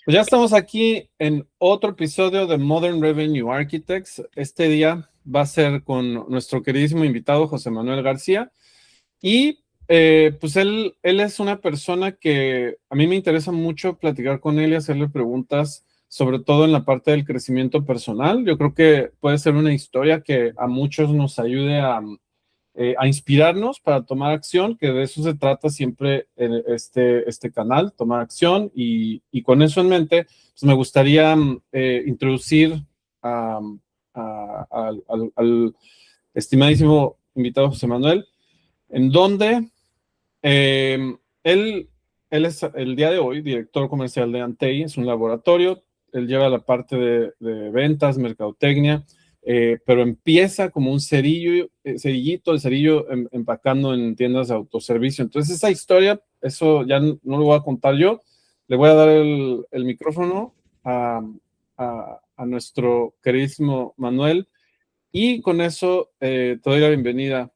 Pues ya estamos aquí en otro episodio de Modern Revenue Architects. Este día va a ser con nuestro queridísimo invitado José Manuel García. Y pues él es una persona que a mí me interesa mucho platicar con él y hacerle preguntas, sobre todo en la parte del crecimiento personal. Yo creo que puede ser una historia que a muchos nos ayude a inspirarnos para tomar acción, que de eso se trata siempre este canal, tomar acción, y con eso en mente, pues me gustaría introducir a- al estimadísimo invitado José Manuel, en donde él, él es el día de hoy director comercial de Antei, es un laboratorio. Él lleva la parte de ventas, mercadotecnia, pero empieza como un cerillo, cerillito, el cerillo empacando en tiendas de autoservicio. Entonces esa historia, eso ya no lo voy a contar yo, le voy a dar el micrófono a nuestro queridísimo Manuel, y con eso te doy la bienvenida,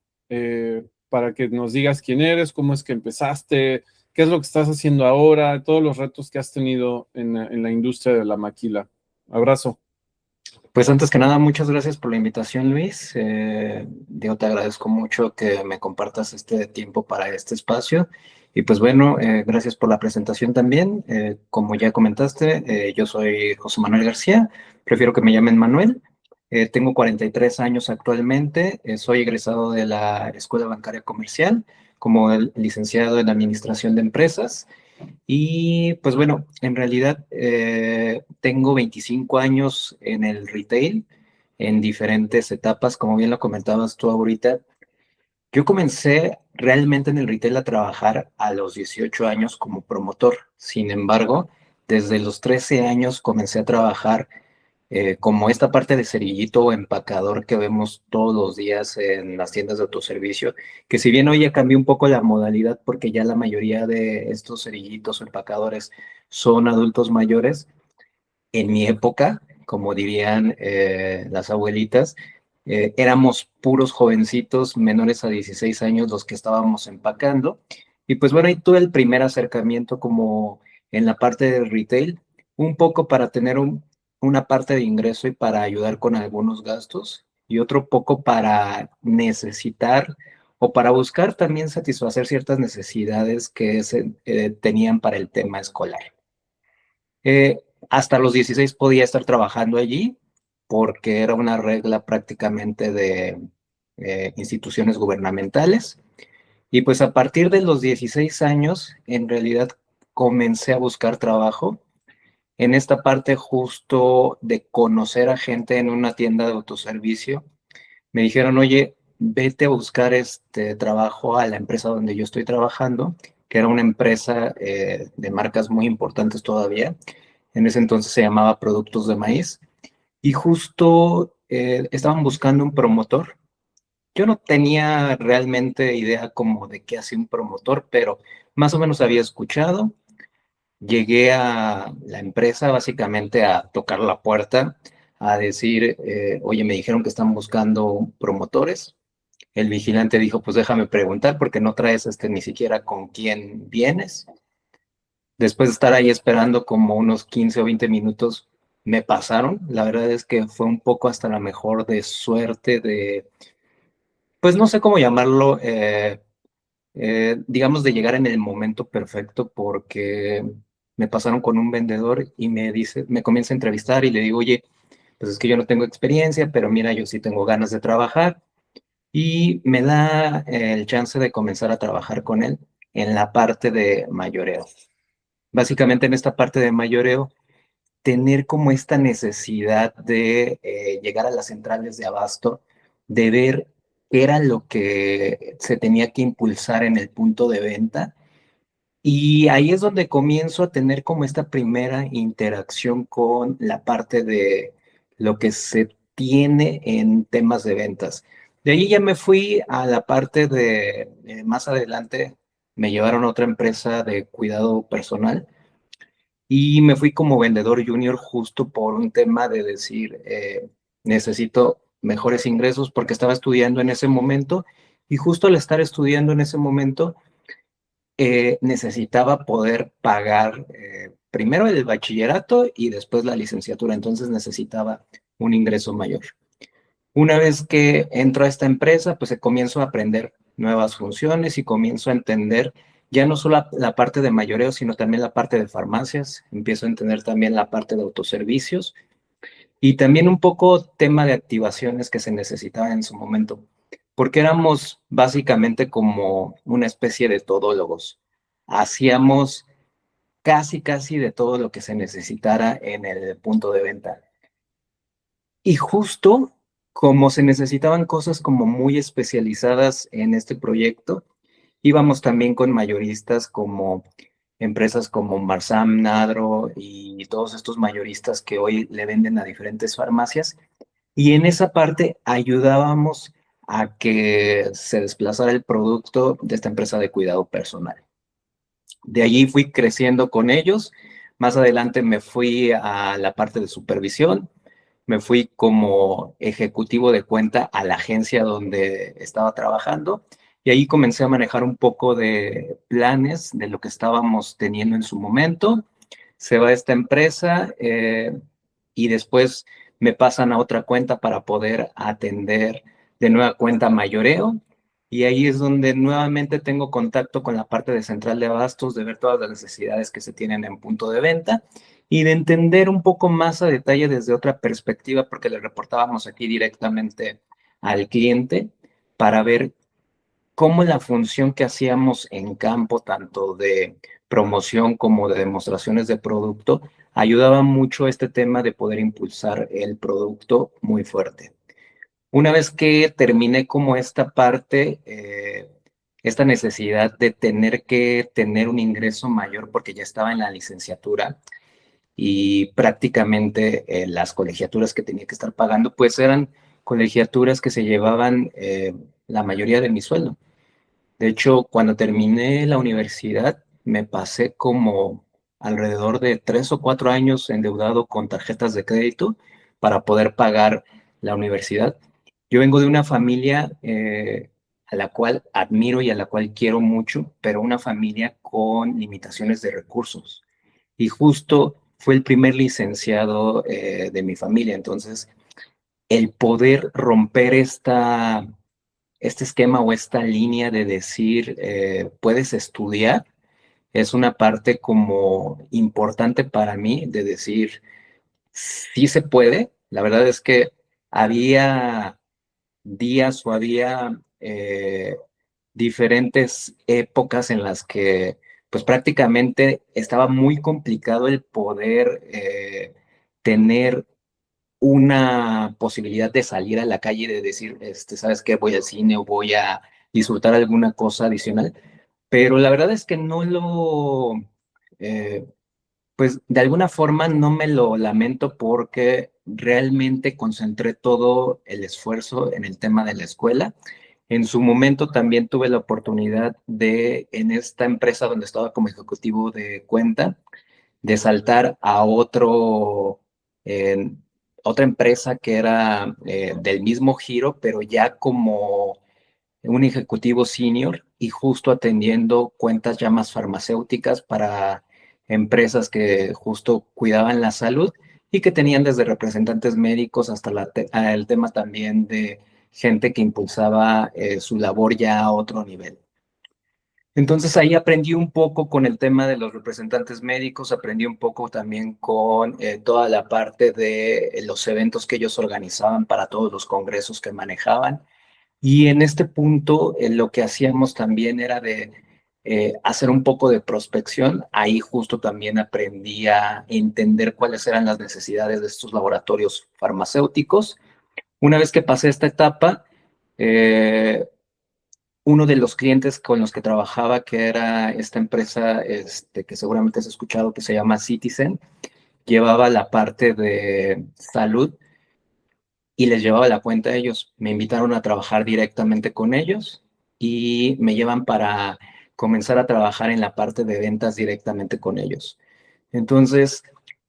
para que nos digas quién eres, cómo es que empezaste, qué es lo que estás haciendo ahora, todos los retos que has tenido en la industria de la maquila. Abrazo. Pues antes que nada, muchas gracias por la invitación, Luis. Digo, te agradezco mucho que me compartas este tiempo para este espacio. Y pues bueno, gracias por la presentación también. Como ya comentaste, yo soy José Manuel García, prefiero que me llamen Manuel. Tengo 43 años actualmente, soy egresado de la Escuela Bancaria Comercial como el licenciado en Administración de Empresas. Y pues bueno, en realidad tengo 25 años en el retail, en diferentes etapas, como bien lo comentabas tú ahorita. Yo comencé realmente en el retail a trabajar a los 18 años como promotor. Sin embargo, desde los 13 años comencé a trabajar como esta parte de cerillito o empacador que vemos todos los días en las tiendas de autoservicio, que si bien hoy ya cambió un poco la modalidad porque ya la mayoría de estos cerillitos o empacadores son adultos mayores, en mi época, como dirían las abuelitas, éramos puros jovencitos menores a 16 años los que estábamos empacando. Y pues bueno, ahí tuve el primer acercamiento como en la parte del retail, un poco para tener una parte de ingreso y para ayudar con algunos gastos, y otro poco para necesitar o para buscar también satisfacer ciertas necesidades que se tenían para el tema escolar. Hasta los 16 podía estar trabajando allí porque era una regla prácticamente de instituciones gubernamentales. Y pues a partir de los 16 años, en realidad comencé a buscar trabajo en esta parte justo de conocer a gente en una tienda de autoservicio. Me dijeron, oye, vete a buscar este trabajo a la empresa donde yo estoy trabajando, que era una empresa de marcas muy importantes todavía. En ese entonces se llamaba Productos de Maíz. Y justo estaban buscando un promotor. Yo no tenía realmente idea como de qué hacía un promotor, pero más o menos había escuchado. Llegué a la empresa básicamente a tocar la puerta, a decir, oye, me dijeron que están buscando promotores. El vigilante dijo, pues déjame preguntar porque no traes ni siquiera con quién vienes. Después de estar ahí esperando como unos 15 o 20 minutos, me pasaron. La verdad es que fue un poco hasta la mejor de suerte de, pues no sé cómo llamarlo, digamos de llegar en el momento perfecto porque me pasaron con un vendedor y me dice, me comienza a entrevistar y le digo, oye, pues es que yo no tengo experiencia, pero mira, yo sí tengo ganas de trabajar. Y me da el chance de comenzar a trabajar con él en la parte de mayoreo. Básicamente en esta parte de mayoreo, tener como esta necesidad de llegar a las centrales de abasto, de ver qué era lo que se tenía que impulsar en el punto de venta. Y ahí es donde comienzo a tener como esta primera interacción con la parte de lo que se tiene en temas de ventas. De ahí ya me fui a la parte de, más adelante, me llevaron a otra empresa de cuidado personal y me fui como vendedor junior justo por un tema de decir, necesito mejores ingresos porque estaba estudiando en ese momento y justo al estar estudiando en ese momento necesitaba poder pagar primero el bachillerato y después la licenciatura, entonces necesitaba un ingreso mayor. Una vez que entro a esta empresa, pues comienzo a aprender nuevas funciones y comienzo a entender ya no solo la parte de mayoreo, sino también la parte de farmacias, empiezo a entender también la parte de autoservicios y también un poco tema de activaciones que se necesitaban en su momento, porque éramos básicamente como una especie de todólogos. Hacíamos casi de todo lo que se necesitara en el punto de venta. Y justo como se necesitaban cosas como muy especializadas en este proyecto, íbamos también con mayoristas como empresas como Marsam, Nadro y todos estos mayoristas que hoy le venden a diferentes farmacias. Y en esa parte ayudábamos a que se desplazara el producto de esta empresa de cuidado personal. De allí fui creciendo con ellos. Más adelante me fui a la parte de supervisión. Me fui como ejecutivo de cuenta a la agencia donde estaba trabajando y ahí comencé a manejar un poco de planes de lo que estábamos teniendo en su momento. Se va esta empresa y después me pasan a otra cuenta para poder atender de nueva cuenta mayoreo. Y ahí es donde nuevamente tengo contacto con la parte de central de abastos, de ver todas las necesidades que se tienen en punto de venta y de entender un poco más a detalle desde otra perspectiva, porque le reportábamos aquí directamente al cliente para ver cómo la función que hacíamos en campo, tanto de promoción como de demostraciones de producto, ayudaba mucho a este tema de poder impulsar el producto muy fuerte. Una vez que terminé como esta parte, esta necesidad de tener que tener un ingreso mayor porque ya estaba en la licenciatura y prácticamente las colegiaturas que tenía que estar pagando, pues eran colegiaturas que se llevaban la mayoría de mi sueldo. De hecho, cuando terminé la universidad, me pasé como alrededor de 3 o 4 años endeudado con tarjetas de crédito para poder pagar la universidad. Yo vengo de una familia a la cual admiro y a la cual quiero mucho, pero una familia con limitaciones de recursos. Y justo fue el primer licenciado de mi familia. Entonces, el poder romper este esquema o esta línea de decir, puedes estudiar, es una parte como importante para mí de decir, sí se puede. La verdad es que había días o había diferentes épocas en las que pues prácticamente estaba muy complicado el poder tener una posibilidad de salir a la calle y de decir, ¿sabes qué? Voy al cine o voy a disfrutar alguna cosa adicional. Pero la verdad es que no lo, eh, pues de alguna forma no me lo lamento porque realmente concentré todo el esfuerzo en el tema de la escuela. En su momento también tuve la oportunidad de, en esta empresa donde estaba como ejecutivo de cuenta, de saltar a eh, otra empresa que era del mismo giro, pero ya como un ejecutivo senior y justo atendiendo cuentas ya más farmacéuticas para empresas que justo cuidaban la salud y que tenían desde representantes médicos hasta el tema también de gente que impulsaba su labor ya a otro nivel. Entonces ahí aprendí un poco con el tema de los representantes médicos, aprendí un poco también con toda la parte de los eventos que ellos organizaban para todos los congresos que manejaban. Y en este punto lo que hacíamos también era de hacer un poco de prospección. Ahí justo también aprendí a entender cuáles eran las necesidades de estos laboratorios farmacéuticos. Una vez que pasé esta etapa, eh, uno de los clientes con los que trabajaba, que era esta empresa que seguramente has escuchado, que se llama Citizen, llevaba la parte de salud y les llevaba la cuenta a ellos. Me invitaron a trabajar directamente con ellos y me llevan para comenzar a trabajar en la parte de ventas directamente con ellos. Entonces,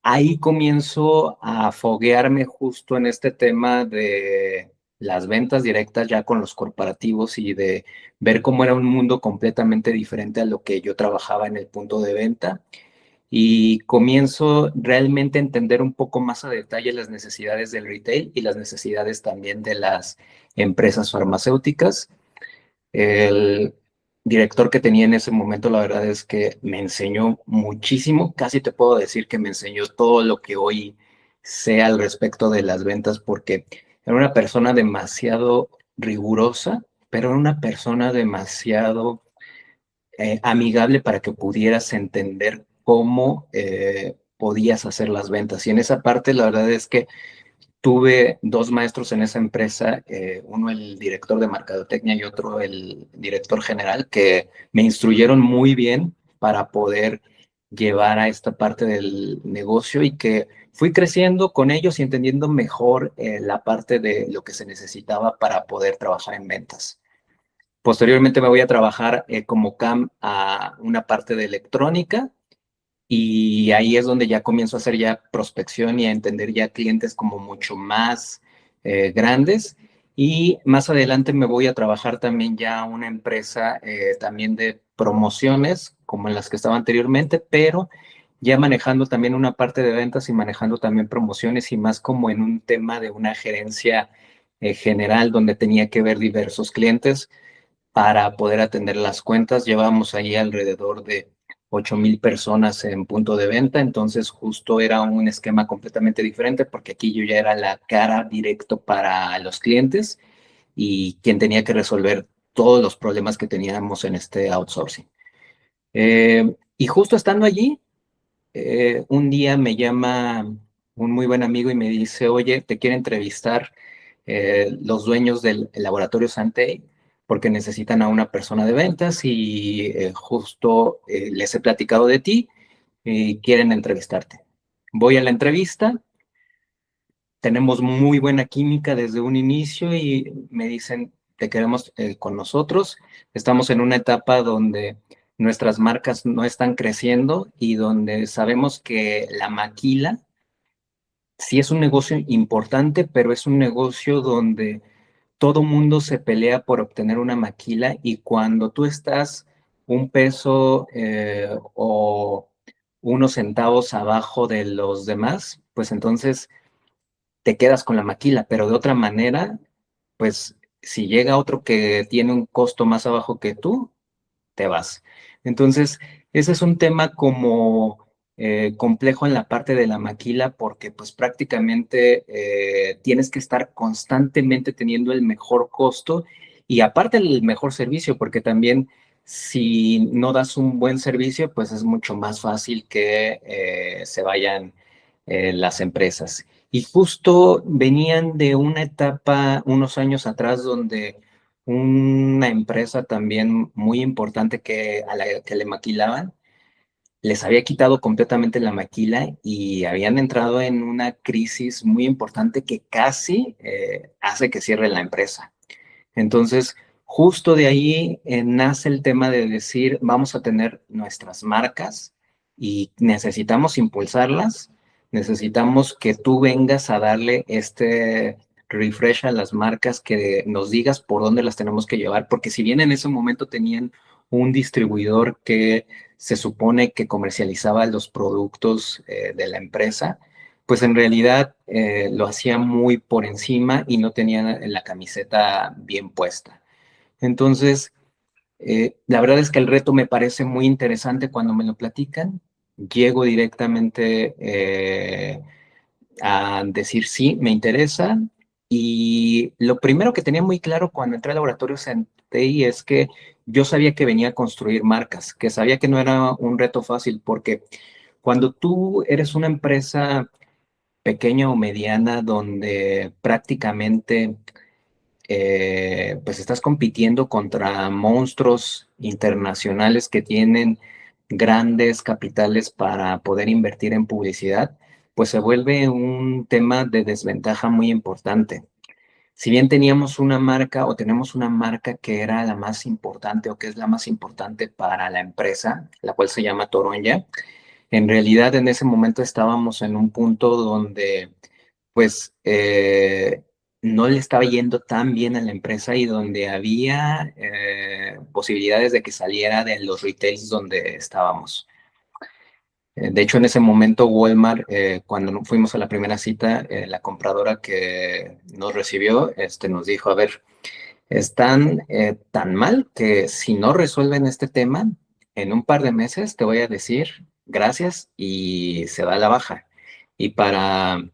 ahí comienzo a foguearme justo en este tema de las ventas directas ya con los corporativos y de ver cómo era un mundo completamente diferente a lo que yo trabajaba en el punto de venta. y comienzo realmente a entender un poco más a detalle las necesidades del retail y las necesidades también de las empresas farmacéuticas. El director que tenía en ese momento, la verdad es que me enseñó muchísimo, casi te puedo decir que me enseñó todo lo que hoy sé al respecto de las ventas, porque era una persona demasiado rigurosa, pero era una persona demasiado amigable para que pudieras entender cómo podías hacer las ventas. Y en esa parte, la verdad es que tuve dos maestros en esa empresa, uno el director de mercadotecnia y otro el director general, que me instruyeron muy bien para poder llevar a esta parte del negocio y que fui creciendo con ellos y entendiendo mejor la parte de lo que se necesitaba para poder trabajar en ventas. Posteriormente me voy a trabajar como CAM a una parte de electrónica y ahí es donde ya comienzo a hacer ya prospección y a entender ya clientes como mucho más grandes. Y más adelante me voy a trabajar también ya a una empresa también de promociones, como en las que estaba anteriormente, pero ya manejando también una parte de ventas y manejando también promociones y más como en un tema de una gerencia general donde tenía que ver diversos clientes para poder atender las cuentas. Llevamos ahí alrededor de 8,000 personas en punto de venta, entonces justo era un esquema completamente diferente porque aquí yo ya era la cara directo para los clientes y quien tenía que resolver todos los problemas que teníamos en este outsourcing. Y justo estando allí, un día me llama un muy buen amigo y me dice, oye, te quiero entrevistar los dueños del laboratorio Santei porque necesitan a una persona de ventas y justo les he platicado de ti y quieren entrevistarte. Voy a la entrevista, tenemos muy buena química desde un inicio y me dicen, te queremos con nosotros. Estamos en una etapa donde nuestras marcas no están creciendo y donde sabemos que la maquila sí es un negocio importante, pero es un negocio donde todo mundo se pelea por obtener una maquila y cuando tú estás un peso o unos centavos abajo de los demás, pues entonces te quedas con la maquila, pero de otra manera, pues si llega otro que tiene un costo más abajo que tú, te vas. Entonces, ese es un tema como complejo en la parte de la maquila porque pues prácticamente tienes que estar constantemente teniendo el mejor costo y aparte el mejor servicio porque también si no das un buen servicio pues es mucho más fácil que se vayan las empresas. Y justo venían de una etapa unos años atrás donde una empresa también muy importante que, a la que le maquilaban, les había quitado completamente la maquila y habían entrado en una crisis muy importante que casi hace que cierre la empresa. Entonces, justo de ahí nace el tema de decir, vamos a tener nuestras marcas y necesitamos impulsarlas, necesitamos que tú vengas a darle este refresh a las marcas, que nos digas por dónde las tenemos que llevar, porque si bien en ese momento tenían un distribuidor que se supone que comercializaba los productos de la empresa, pues en realidad lo hacía muy por encima y no tenía la camiseta bien puesta. Entonces, la verdad es que el reto me parece muy interesante cuando me lo platican. Llego directamente a decir sí, me interesa. Y lo primero que tenía muy claro cuando entré al laboratorio Centei es que yo sabía que venía a construir marcas, que sabía que no era un reto fácil, porque cuando tú eres una empresa pequeña o mediana donde prácticamente pues estás compitiendo contra monstruos internacionales que tienen grandes capitales para poder invertir en publicidad, pues se vuelve un tema de desventaja muy importante. Si bien teníamos una marca o tenemos una marca que era la más importante o que es la más importante para la empresa, la cual se llama Toronja, en realidad en ese momento estábamos en un punto donde pues no le estaba yendo tan bien a la empresa y donde había posibilidades de que saliera de los retails donde estábamos. De hecho, en ese momento Walmart, cuando fuimos a la primera cita, la compradora que nos recibió, nos dijo, a ver, están tan mal que si no resuelven este tema, en un par de meses te voy a decir gracias y se da la baja. Y para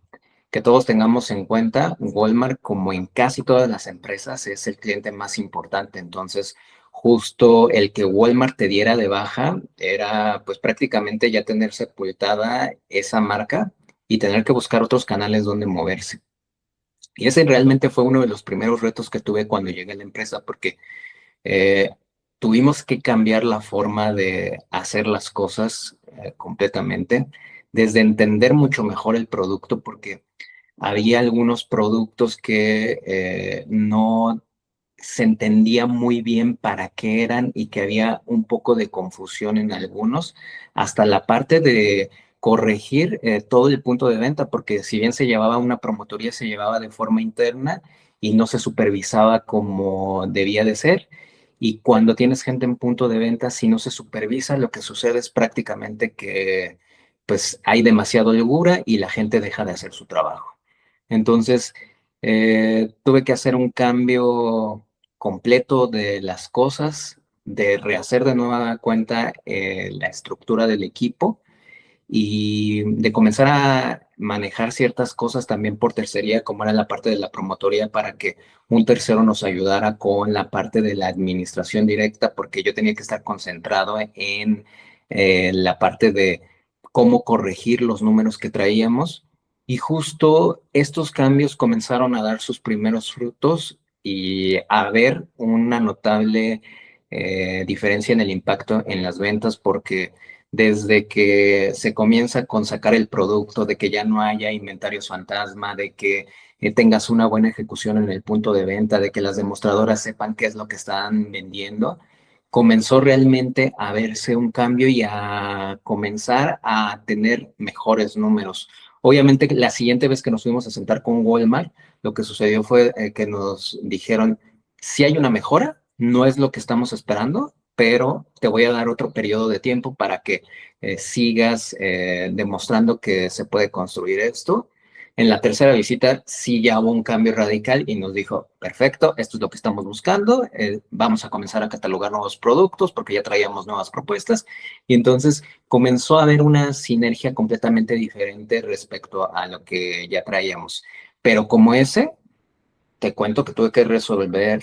que todos tengamos en cuenta, Walmart, como en casi todas las empresas, es el cliente más importante. Entonces, justo el que Walmart te diera de baja era pues prácticamente ya tener sepultada esa marca y tener que buscar otros canales donde moverse. Y ese realmente fue uno de los primeros retos que tuve cuando llegué a la empresa, porque eh, tuvimos que cambiar la forma de hacer las cosas completamente, desde entender mucho mejor el producto, porque había algunos productos que no se entendía muy bien para qué eran y que había un poco de confusión en algunos, hasta la parte de corregir todo el punto de venta, porque si bien se llevaba una promotoría, se llevaba de forma interna y no se supervisaba como debía de ser. Y cuando tienes gente en punto de venta, si no se supervisa, lo que sucede es prácticamente que pues hay demasiada holgura y la gente deja de hacer su trabajo. Entonces, tuve que hacer un cambio completo de las cosas, de rehacer de nueva cuenta la estructura del equipo y de comenzar a manejar ciertas cosas también por tercería, como era la parte de la promotoría, para que un tercero nos ayudara con la parte de la administración directa, porque yo tenía que estar concentrado en la parte de cómo corregir los números que traíamos. Y justo estos cambios comenzaron a dar sus primeros frutos y a ver una notable diferencia en el impacto en las ventas, porque desde que se comienza con sacar el producto, de que ya no haya inventarios fantasma, de que tengas una buena ejecución en el punto de venta, de que las demostradoras sepan qué es lo que están vendiendo, comenzó realmente a verse un cambio y a comenzar a tener mejores números. Obviamente, la siguiente vez que nos fuimos a sentar con Walmart, lo que sucedió fue que nos dijeron, si hay una mejora, no es lo que estamos esperando, pero te voy a dar otro periodo de tiempo para que sigas demostrando que se puede construir esto. En la tercera visita sí ya hubo un cambio radical y nos dijo, perfecto, esto es lo que estamos buscando, vamos a comenzar a catalogar nuevos productos porque ya traíamos nuevas propuestas y entonces comenzó a haber una sinergia completamente diferente respecto a lo que ya traíamos. Pero como ese, te cuento que tuve que resolver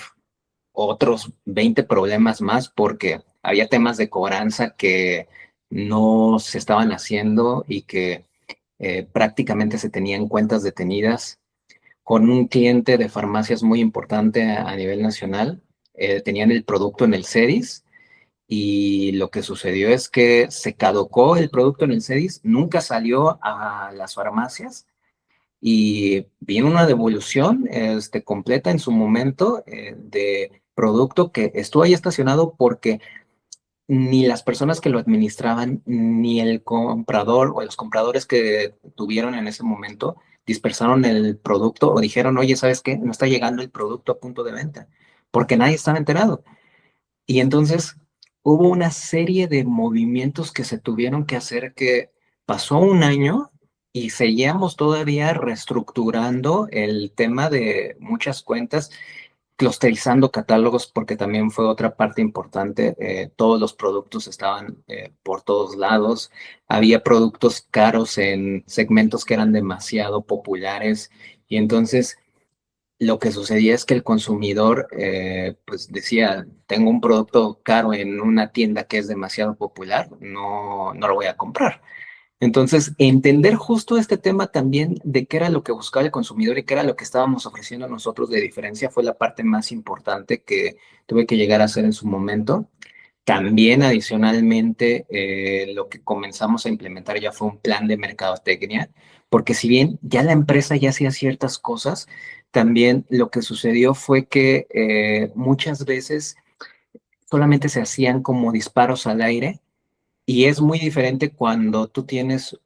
otros 20 problemas más porque había temas de cobranza que no se estaban haciendo y que prácticamente se tenían cuentas detenidas con un cliente de farmacias muy importante a nivel nacional. Tenían el producto en el CEDIS y lo que sucedió es que se caducó el producto en el CEDIS, nunca salió a las farmacias y vino una devolución completa en su momento de producto que estuvo ahí estacionado porque ni las personas que lo administraban, ni el comprador o los compradores que tuvieron en ese momento dispersaron el producto o dijeron, oye, ¿sabes qué? No está llegando el producto a punto de venta, porque nadie estaba enterado. Y entonces hubo una serie de movimientos que se tuvieron que hacer que pasó un año y seguíamos todavía reestructurando el tema de muchas cuentas, clusterizando catálogos, porque también fue otra parte importante. Todos los productos estaban por todos lados. Había productos caros en segmentos que eran demasiado populares y entonces lo que sucedía es que el consumidor pues decía, tengo un producto caro en una tienda que es demasiado popular, no lo voy a comprar. Entonces, entender justo este tema también de qué era lo que buscaba el consumidor y qué era lo que estábamos ofreciendo nosotros de diferencia fue la parte más importante que tuve que llegar a hacer en su momento. También adicionalmente, lo que comenzamos a implementar ya fue un plan de mercadotecnia, porque si bien ya la empresa ya hacía ciertas cosas, también lo que sucedió fue que muchas veces solamente se hacían como disparos al aire y es muy diferente cuando tú tienes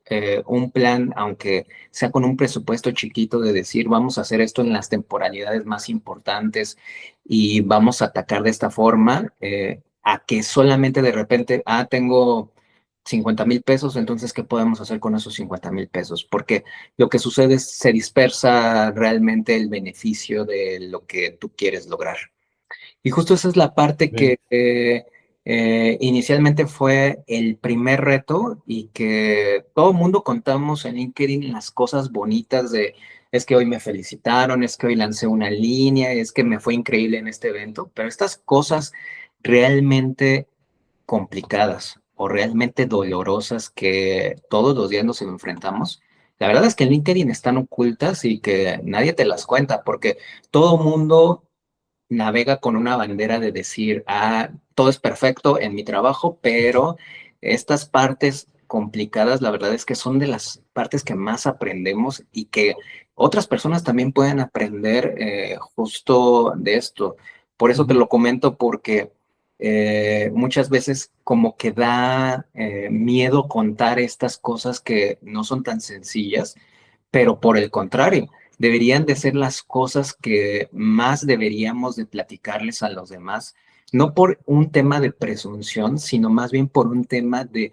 un plan, aunque sea con un presupuesto chiquito, de decir, vamos a hacer esto en las temporalidades más importantes y vamos a atacar de esta forma, a que solamente de repente, tengo 50,000 pesos, entonces, ¿qué podemos hacer con esos 50,000 pesos? Porque lo que sucede es se dispersa realmente el beneficio de lo que tú quieres lograr. Y justo esa es la parte Bien. que inicialmente fue el primer reto y que todo el mundo contamos en LinkedIn las cosas bonitas de, es que hoy me felicitaron, es que hoy lancé una línea, es que me fue increíble en este evento, pero estas cosas realmente complicadas o realmente dolorosas que todos los días nos enfrentamos, la verdad es que en LinkedIn están ocultas y que nadie te las cuenta porque todo mundo navega con una bandera de decir, ah, todo es perfecto en mi trabajo, pero estas partes complicadas, la verdad es que son de las partes que más aprendemos y que otras personas también pueden aprender justo de esto. Por eso te Ujú. lo comento porque muchas veces como que da miedo contar estas cosas que no son tan sencillas, pero por el contrario, deberían de ser las cosas que más deberíamos de platicarles a los demás, no por un tema de presunción, sino más bien por un tema de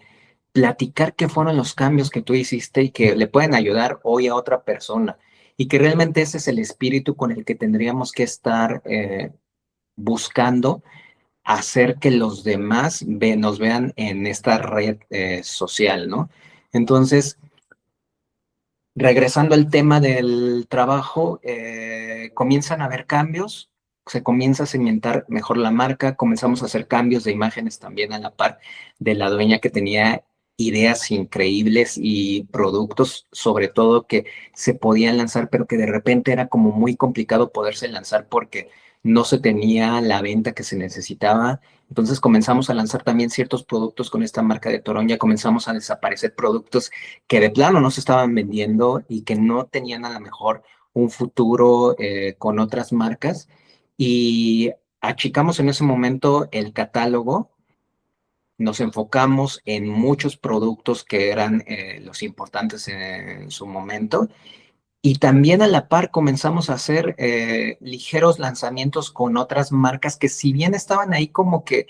platicar qué fueron los cambios que tú hiciste y que le pueden ayudar hoy a otra persona. Y que realmente ese es el espíritu con el que tendríamos que estar buscando hacer que los demás nos vean en esta red social, ¿no? Entonces, regresando al tema del trabajo, comienzan a haber cambios, se comienza a cimentar mejor la marca, comenzamos a hacer cambios de imágenes también a la par de la dueña que tenía ideas increíbles y productos, sobre todo que se podían lanzar, pero que de repente era como muy complicado poderse lanzar porque no se tenía la venta que se necesitaba. Entonces comenzamos a lanzar también ciertos productos con esta marca de Toroña, comenzamos a desaparecer productos que de plano no se estaban vendiendo y que no tenían a lo mejor un futuro con otras marcas. Y achicamos en ese momento el catálogo, nos enfocamos en muchos productos que eran los importantes en su momento. Y también a la par comenzamos a hacer ligeros lanzamientos con otras marcas que si bien estaban ahí como que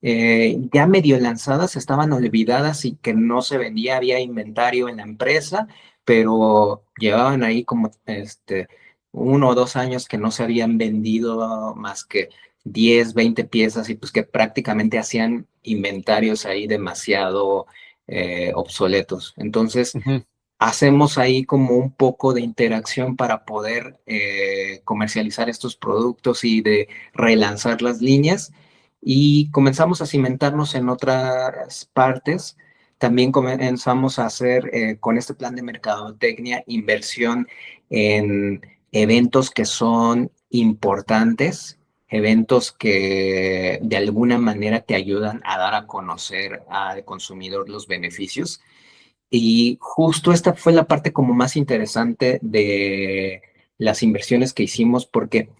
ya medio lanzadas, estaban olvidadas y que no se vendía, había inventario en la empresa, pero llevaban ahí como 1 o 2 años que no se habían vendido más que 10, 20 piezas y pues que prácticamente hacían inventarios ahí demasiado obsoletos. Entonces, Ujú. hacemos ahí como un poco de interacción para poder comercializar estos productos y de relanzar las líneas y comenzamos a cimentarnos en otras partes. También comenzamos a hacer con este plan de mercadotecnia inversión en eventos que son importantes, eventos que de alguna manera te ayudan a dar a conocer al consumidor los beneficios. Y justo esta fue la parte como más interesante de las inversiones que hicimos, porque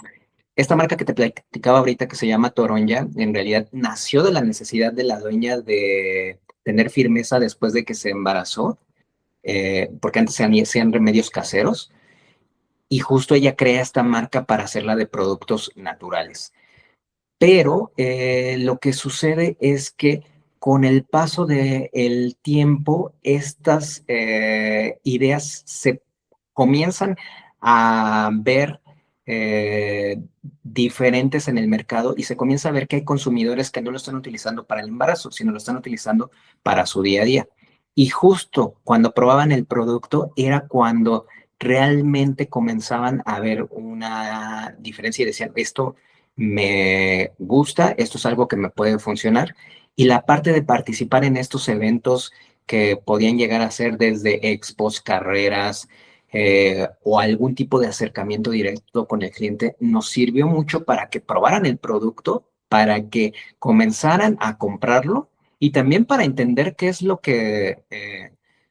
esta marca que te platicaba ahorita que se llama Toronja, en realidad nació de la necesidad de la dueña de tener firmeza después de que se embarazó, porque antes se hacían remedios caseros, y justo ella crea esta marca para hacerla de productos naturales. Pero lo que sucede es que con el paso del tiempo, estas ideas se comienzan a ver eh, diferentes en el mercado y se comienza a ver que hay consumidores que no lo están utilizando para el embarazo, sino lo están utilizando para su día a día. Y justo cuando probaban el producto era cuando realmente comenzaban a ver una diferencia y decían, esto me gusta, esto es algo que me puede funcionar. Y la parte de participar en estos eventos que podían llegar a ser desde expos, carreras o algún tipo de acercamiento directo con el cliente, nos sirvió mucho para que probaran el producto, para que comenzaran a comprarlo y también para entender qué es lo que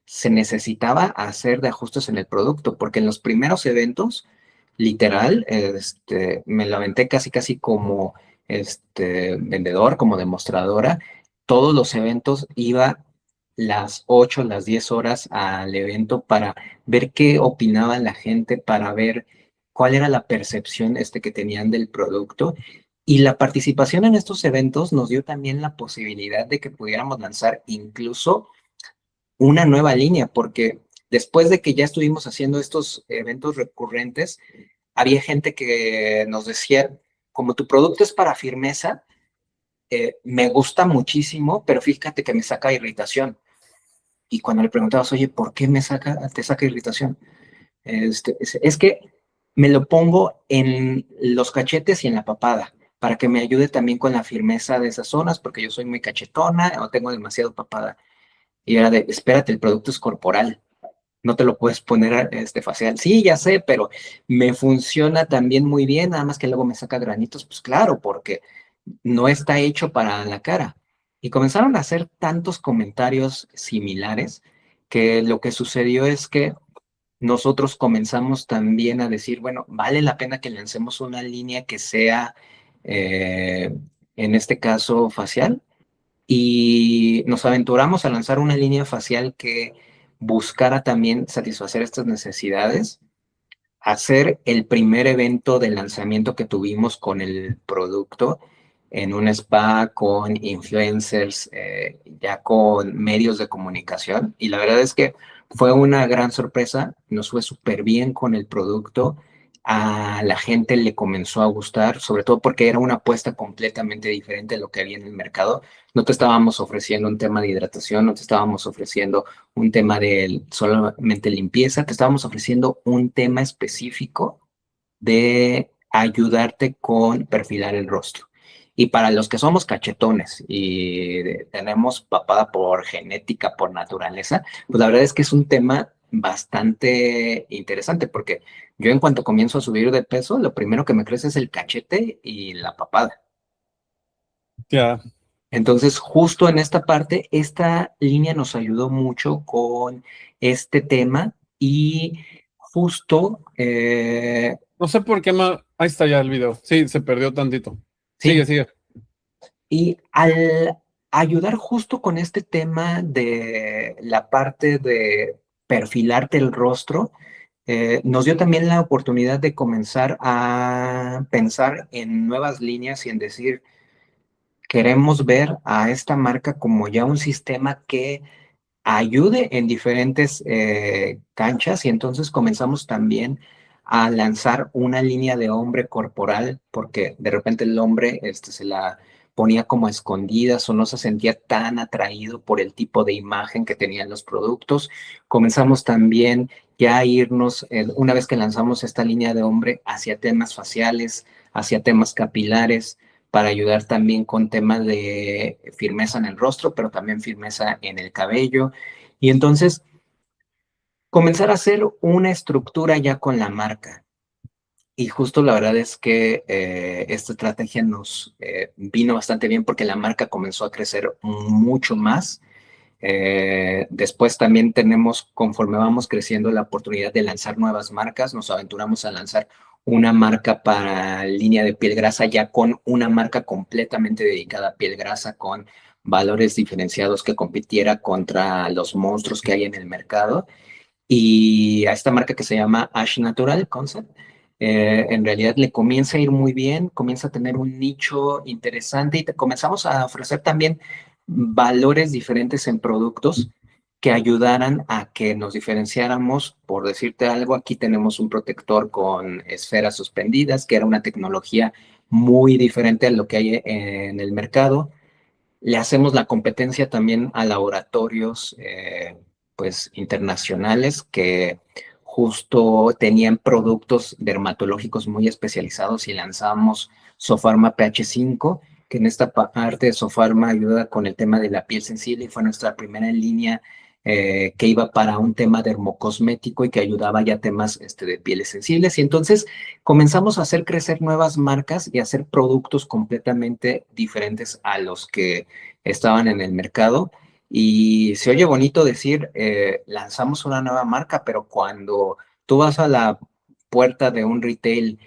se necesitaba hacer de ajustes en el producto, porque en los primeros eventos literal, me la aventé casi casi como vendedor, como demostradora. Todos los eventos iba las 8, las 10 horas al evento para ver qué opinaba la gente, para ver cuál era la percepción que tenían del producto. Y la participación en estos eventos nos dio también la posibilidad de que pudiéramos lanzar incluso una nueva línea, porque después de que ya estuvimos haciendo estos eventos recurrentes, había gente que nos decía, como tu producto es para firmeza, me gusta muchísimo, pero fíjate que me saca irritación. Y cuando le preguntabas, oye, ¿por qué te saca irritación? Es que me lo pongo en los cachetes y en la papada para que me ayude también con la firmeza de esas zonas, porque yo soy muy cachetona o tengo demasiado papada. Y era de, espérate, el producto es corporal, no te lo puedes poner facial. Sí, ya sé, pero me funciona también muy bien, nada más que luego me saca granitos, pues claro, porque no está hecho para la cara. Y comenzaron a hacer tantos comentarios similares que lo que sucedió es que nosotros comenzamos también a decir, bueno, vale la pena que lancemos una línea que sea, eh, en este caso, facial, y nos aventuramos a lanzar una línea facial que buscara también satisfacer estas necesidades, hacer el primer evento de lanzamiento que tuvimos con el producto en un spa con influencers, ya con medios de comunicación. Y la verdad es que fue una gran sorpresa, nos fue súper bien con el producto. A la gente le comenzó a gustar, sobre todo porque era una apuesta completamente diferente de lo que había en el mercado. No te estábamos ofreciendo un tema de hidratación, no te estábamos ofreciendo un tema de solamente limpieza, te estábamos ofreciendo un tema específico de ayudarte con perfilar el rostro. Y para los que somos cachetones y tenemos papada por genética, por naturaleza, pues la verdad es que es un tema bastante interesante porque yo en cuanto comienzo a subir de peso, lo primero que me crece es el cachete y la papada. Ya. Entonces, justo en esta parte, esta línea nos ayudó mucho con este tema y justo, No sé por qué más. Ahí está ya el video. Sí, se perdió tantito. sí, Sigue, sigue. y al ayudar justo con este tema de la parte de perfilarte el rostro, nos dio también la oportunidad de comenzar a pensar en nuevas líneas y en decir, queremos ver a esta marca como ya un sistema que ayude en diferentes canchas y entonces comenzamos también a lanzar una línea de hombre corporal porque de repente el hombre se la ponía como a escondidas o no se sentía tan atraído por el tipo de imagen que tenían los productos. Comenzamos también ya a irnos, una vez que lanzamos esta línea de hombre, hacia temas faciales, hacia temas capilares, para ayudar también con temas de firmeza en el rostro, pero también firmeza en el cabello. Y entonces comenzar a hacer una estructura ya con la marca. Y justo la verdad es que esta estrategia nos vino bastante bien porque la marca comenzó a crecer mucho más. Después también tenemos, conforme vamos creciendo, la oportunidad de lanzar nuevas marcas. Nos aventuramos a lanzar una marca para línea de piel grasa, ya con una marca completamente dedicada a piel grasa, con valores diferenciados que compitiera contra los monstruos que hay en el mercado. Y a esta marca que se llama Ash Natural Concept, en realidad le comienza a ir muy bien, comienza a tener un nicho interesante y comenzamos a ofrecer también valores diferentes en productos que ayudaran a que nos diferenciáramos. Por decirte algo, aquí tenemos un protector con esferas suspendidas, que era una tecnología muy diferente a lo que hay en el mercado. Le hacemos la competencia también a laboratorios pues internacionales que justo tenían productos dermatológicos muy especializados y lanzamos Sofarma PH5, que en esta parte de Sofarma ayuda con el tema de la piel sensible y fue nuestra primera línea que iba para un tema dermocosmético y que ayudaba ya a temas de pieles sensibles. Y entonces comenzamos a hacer crecer nuevas marcas y a hacer productos completamente diferentes a los que estaban en el mercado. Y se oye bonito decir, lanzamos una nueva marca, pero cuando tú vas a la puerta de un retail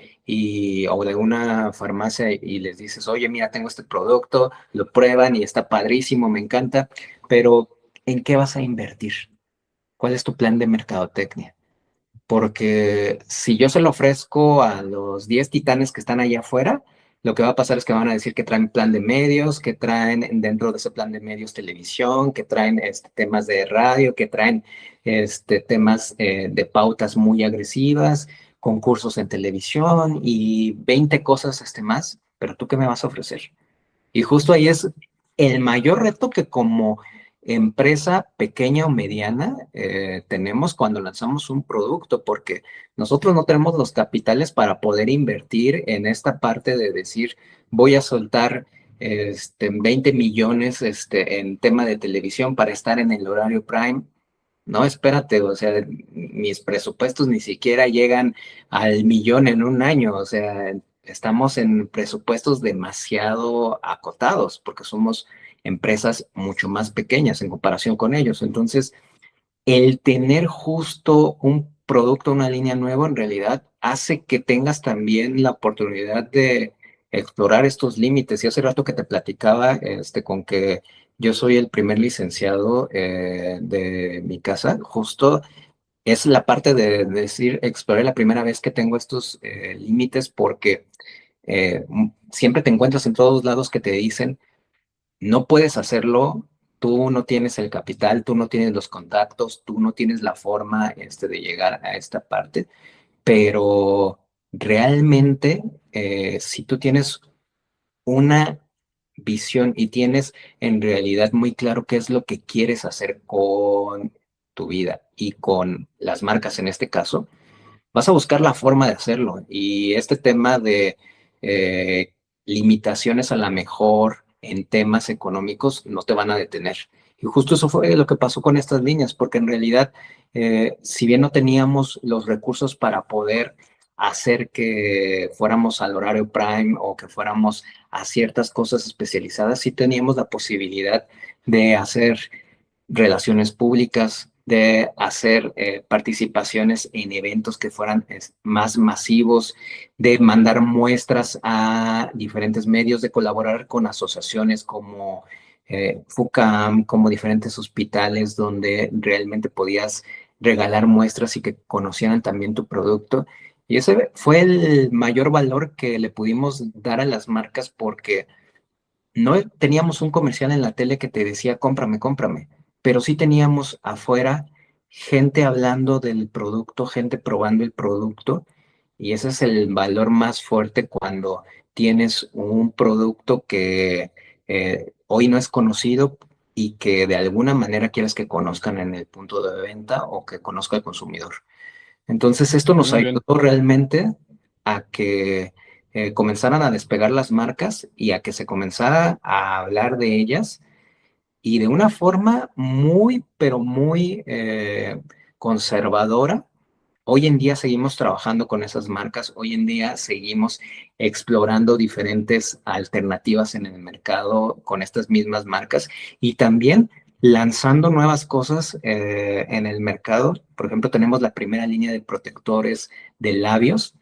o de una farmacia y les dices, oye, mira, tengo este producto, lo prueban y está padrísimo, me encanta, pero ¿en qué vas a invertir? ¿Cuál es tu plan de mercadotecnia? Porque si yo se lo ofrezco a los 10 titanes que están allá afuera, lo que va a pasar es que van a decir que traen plan de medios, que traen dentro de ese plan de medios televisión, que traen temas de radio, que traen temas de pautas muy agresivas, concursos en televisión y 20 cosas más. Pero ¿tú qué me vas a ofrecer? Y justo ahí es el mayor reto que como empresa pequeña o mediana tenemos cuando lanzamos un producto, porque nosotros no tenemos los capitales para poder invertir en esta parte de decir, voy a soltar 20 millones en tema de televisión para estar en el horario prime. No, espérate, o sea, mis presupuestos ni siquiera llegan al millón en un año, o sea, estamos en presupuestos demasiado acotados porque somos empresas mucho más pequeñas en comparación con ellos. Entonces, el tener justo un producto, una línea nueva, en realidad hace que tengas también la oportunidad de explorar estos límites. Y hace rato que te platicaba con que yo soy el primer licenciado de mi casa, justo es la parte de decir, exploré la primera vez que tengo estos límites porque siempre te encuentras en todos lados que te dicen, no puedes hacerlo, tú no tienes el capital, tú no tienes los contactos, tú no tienes la forma de llegar a esta parte, pero realmente si tú tienes una visión y tienes en realidad muy claro qué es lo que quieres hacer con tu vida y con las marcas en este caso, vas a buscar la forma de hacerlo. Y este tema de eh, limitaciones a la mejor en temas económicos no te van a detener. Y justo eso fue lo que pasó con estas líneas, porque en realidad, si bien no teníamos los recursos para poder hacer que fuéramos al horario prime o que fuéramos a ciertas cosas especializadas, sí teníamos la posibilidad de hacer relaciones públicas, de hacer participaciones en eventos que fueran más masivos, de mandar muestras a diferentes medios, de colaborar con asociaciones como FUCAM, como diferentes hospitales donde realmente podías regalar muestras y que conocieran también tu producto. Y ese fue el mayor valor que le pudimos dar a las marcas porque no teníamos un comercial en la tele que te decía, cómprame, cómprame, pero sí teníamos afuera gente hablando del producto, gente probando el producto, y ese es el valor más fuerte cuando tienes un producto que hoy no es conocido y que de alguna manera quieres que conozcan en el punto de venta o que conozca el consumidor. Entonces, esto nos Muy ayudó bien. realmente a que comenzaran a despegar las marcas y a que se comenzara a hablar de ellas y de una forma muy, pero muy conservadora. Hoy en día seguimos trabajando con esas marcas, hoy en día seguimos explorando diferentes alternativas en el mercado con estas mismas marcas y también lanzando nuevas cosas en el mercado. Por ejemplo, tenemos la primera línea de protectores de labios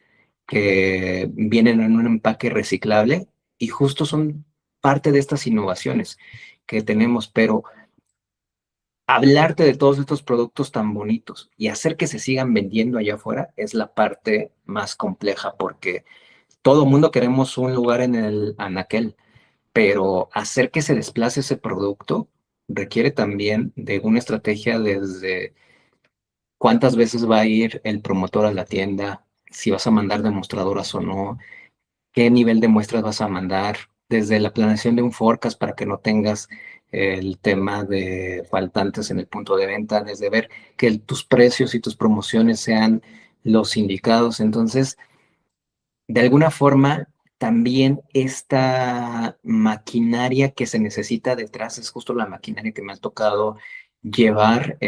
que vienen en un empaque reciclable y justo son parte de estas innovaciones que tenemos, pero hablarte de todos estos productos tan bonitos y hacer que se sigan vendiendo allá afuera es la parte más compleja porque todo mundo queremos un lugar en el anaquel, pero hacer que se desplace ese producto requiere también de una estrategia desde cuántas veces va a ir el promotor a la tienda, si vas a mandar demostradoras o no, qué nivel de muestras vas a mandar, desde la planeación de un forecast para que no tengas el tema de faltantes en el punto de venta, desde ver que tus precios y tus promociones sean los indicados. Entonces, de alguna forma, también esta maquinaria que se necesita detrás es justo la maquinaria que me ha tocado llevar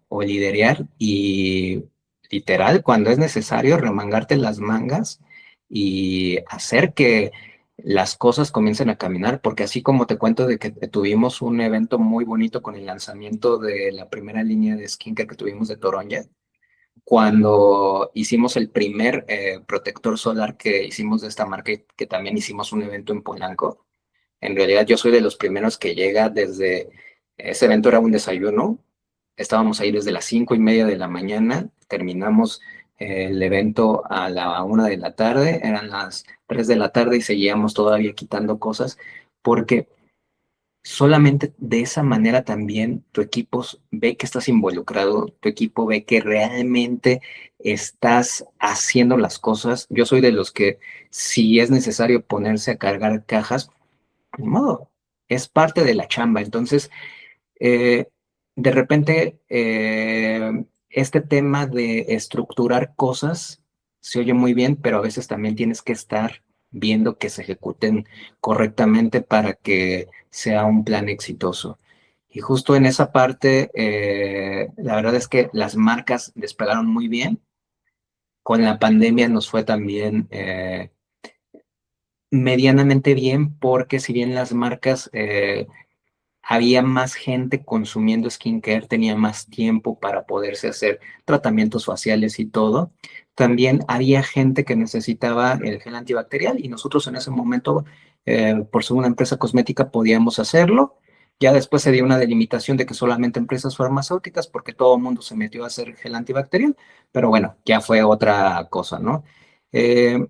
o liderear y literal, cuando es necesario, remangarte las mangas y hacer que las cosas comiencen a caminar, porque así como te cuento de que tuvimos un evento muy bonito con el lanzamiento de la primera línea de skincare que tuvimos de Toronja, cuando hicimos el primer protector solar que hicimos de esta marca, y que también hicimos un evento en Polanco. En realidad yo soy de los primeros que llega desde, ese evento era un desayuno, estábamos ahí desde las 5:30 de la mañana, terminamos el evento a la 1 de la tarde, eran las 3 de la tarde y seguíamos todavía quitando cosas, porque solamente de esa manera también tu equipo ve que estás involucrado, tu equipo ve que realmente estás haciendo las cosas. Yo soy de los que si es necesario ponerse a cargar cajas, ni modo, es parte de la chamba. Entonces, eh, de repente, este tema de estructurar cosas se oye muy bien, pero a veces también tienes que estar viendo que se ejecuten correctamente para que sea un plan exitoso. Y justo en esa parte, la verdad es que las marcas despegaron muy bien. Con la pandemia nos fue también medianamente bien, porque si bien las marcas había más gente consumiendo skincare, tenía más tiempo para poderse hacer tratamientos faciales y todo. También había gente que necesitaba el gel antibacterial y nosotros en ese momento, por ser una empresa cosmética, podíamos hacerlo. Ya después se dio una delimitación de que solamente empresas farmacéuticas, porque todo el mundo se metió a hacer gel antibacterial, pero bueno, ya fue otra cosa, ¿no? Eh,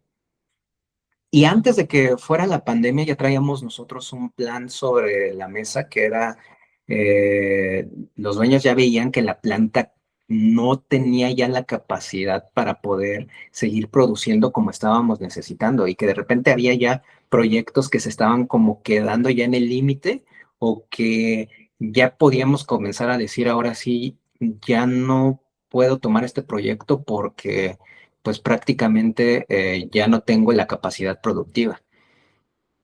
y antes de que fuera la pandemia, ya traíamos nosotros un plan sobre la mesa que era, eh, los dueños ya veían que la planta no tenía ya la capacidad para poder seguir produciendo como estábamos necesitando y que de repente había ya proyectos que se estaban como quedando ya en el límite o que ya podíamos comenzar a decir ahora sí, ya no puedo tomar este proyecto porque pues prácticamente ya no tengo la capacidad productiva.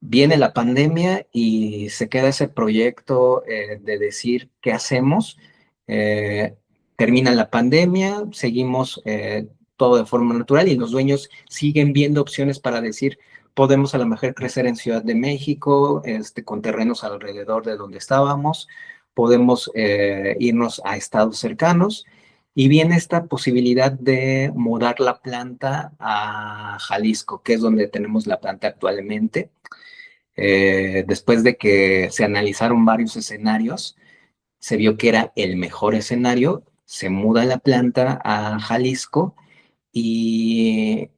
Viene la pandemia y se queda ese proyecto de decir qué hacemos. Eh, Termina la pandemia, seguimos todo de forma natural y los dueños siguen viendo opciones para decir, podemos a lo mejor crecer en Ciudad de México, con terrenos alrededor de donde estábamos, podemos irnos a estados cercanos. Y viene esta posibilidad de mudar la planta a Jalisco, que es donde tenemos la planta actualmente. Después de que se analizaron varios escenarios, se vio que era el mejor escenario, se muda la planta a Jalisco y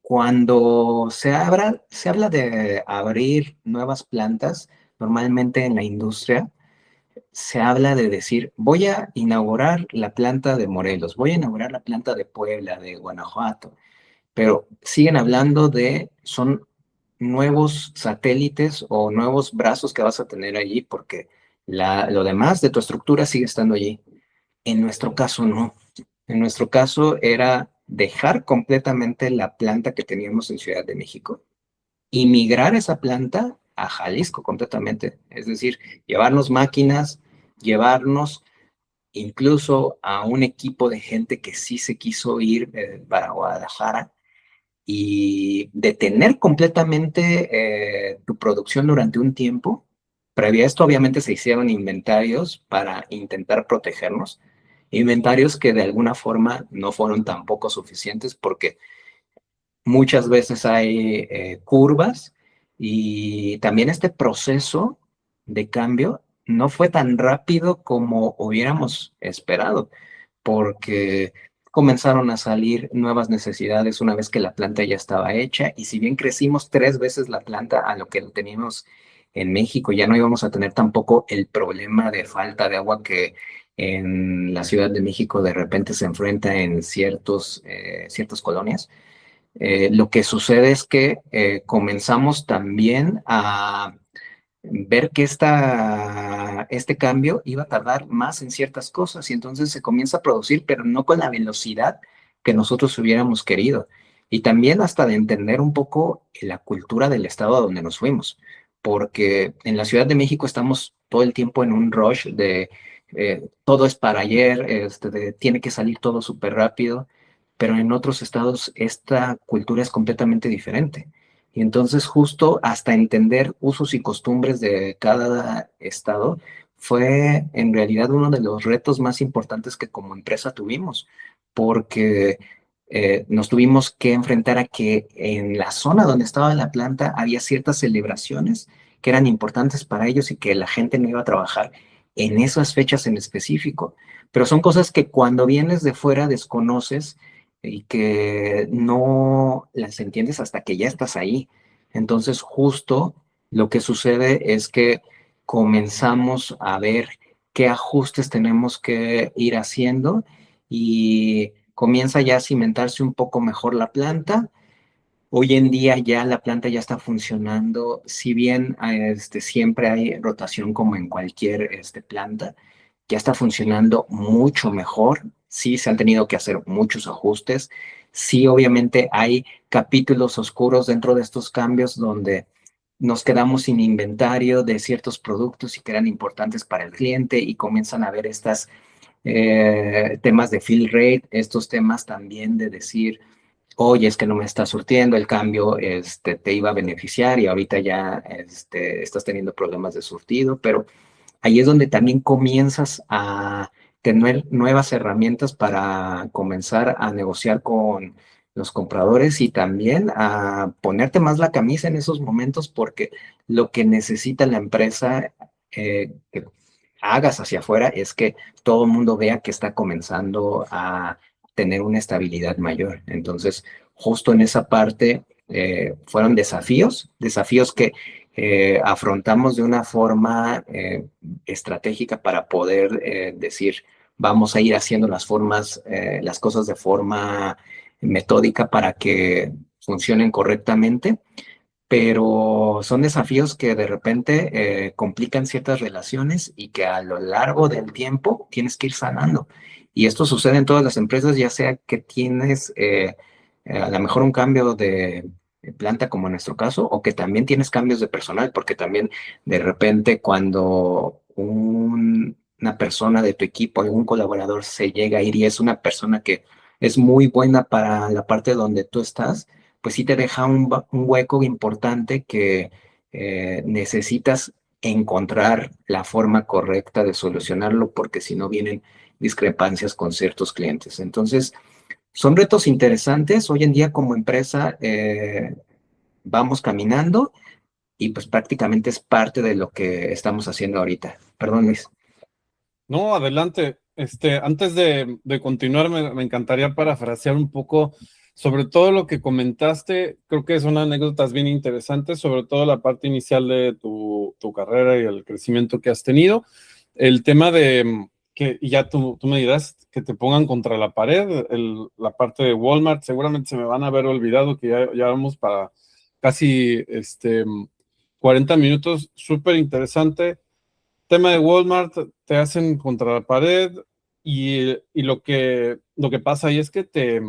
cuando se habla de abrir nuevas plantas, normalmente en la industria se habla de decir, voy a inaugurar la planta de Morelos, voy a inaugurar la planta de Puebla, de Guanajuato, pero siguen hablando de, son nuevos satélites o nuevos brazos que vas a tener allí porque lo demás de tu estructura sigue estando allí. En nuestro caso no. En nuestro caso era dejar completamente la planta que teníamos en Ciudad de México y migrar esa planta a Jalisco completamente. Es decir, llevarnos máquinas, llevarnos incluso a un equipo de gente que sí se quiso ir para Guadalajara y detener completamente tu producción durante un tiempo. Previo a esto, obviamente, se hicieron inventarios para intentar protegernos, inventarios que de alguna forma no fueron tampoco suficientes porque muchas veces hay curvas y también este proceso de cambio no fue tan rápido como hubiéramos esperado porque comenzaron a salir nuevas necesidades una vez que la planta ya estaba hecha y si bien crecimos 3 veces la planta a lo que lo teníamos en México, ya no íbamos a tener tampoco el problema de falta de agua que en la Ciudad de México de repente se enfrenta en ciertas colonias. Lo que sucede es que comenzamos también a ver que este cambio iba a tardar más en ciertas cosas y entonces se comienza a producir, pero no con la velocidad que nosotros hubiéramos querido. Y también hasta de entender un poco la cultura del estado a donde nos fuimos, porque en la Ciudad de México estamos todo el tiempo en un rush de todo es para ayer, tiene que salir todo súper rápido, pero en otros estados esta cultura es completamente diferente. Y entonces justo hasta entender usos y costumbres de cada estado fue en realidad uno de los retos más importantes que como empresa tuvimos, porque nos tuvimos que enfrentar a que en la zona donde estaba la planta había ciertas celebraciones que eran importantes para ellos y que la gente no iba a trabajar en esas fechas en específico. Pero son cosas que cuando vienes de fuera desconoces y que no las entiendes hasta que ya estás ahí. Entonces, justo lo que sucede es que comenzamos a ver qué ajustes tenemos que ir haciendo y comienza ya a cimentarse un poco mejor la planta. Hoy en día ya la planta ya está funcionando, si bien siempre hay rotación como en cualquier planta, ya está funcionando mucho mejor. Sí, se han tenido que hacer muchos ajustes. Sí, obviamente hay capítulos oscuros dentro de estos cambios donde nos quedamos sin inventario de ciertos productos y que eran importantes para el cliente y comienzan a haber estas temas de fill rate, estos temas también de decir, oye, es que no me está surtiendo, el cambio te iba a beneficiar y ahorita ya estás teniendo problemas de surtido, pero ahí es donde también comienzas a tener nuevas herramientas para comenzar a negociar con los compradores y también a ponerte más la camisa en esos momentos porque lo que necesita la empresa que hagas hacia afuera es que todo el mundo vea que está comenzando a tener una estabilidad mayor. Entonces, justo en esa parte fueron desafíos que afrontamos de una forma estratégica para poder decir, vamos a ir haciendo las cosas de forma metódica para que funcionen correctamente, pero son desafíos que de repente complican ciertas relaciones y que a lo largo del tiempo tienes que ir sanando. Y esto sucede en todas las empresas, ya sea que tienes a lo mejor un cambio de planta como en nuestro caso, o que también tienes cambios de personal, porque también de repente cuando una persona de tu equipo, algún colaborador se llega a ir y es una persona que es muy buena para la parte donde tú estás, pues sí te deja un hueco importante que necesitas encontrar la forma correcta de solucionarlo, porque si no vienen discrepancias con ciertos clientes. Entonces, son retos interesantes. Hoy en día como empresa vamos caminando y pues prácticamente es parte de lo que estamos haciendo ahorita. Perdón, Luis. No, adelante. Antes de continuar, me encantaría parafrasear un poco sobre todo lo que comentaste. Creo que son anécdotas bien interesantes, sobre todo la parte inicial de tu carrera y el crecimiento que has tenido. El tema de que, y ya tú me dirás, que te pongan contra la pared, la parte de Walmart, seguramente se me van a haber olvidado que ya vamos para casi 40 minutos, súper interesante tema de Walmart, te hacen contra la pared y lo que pasa ahí es que te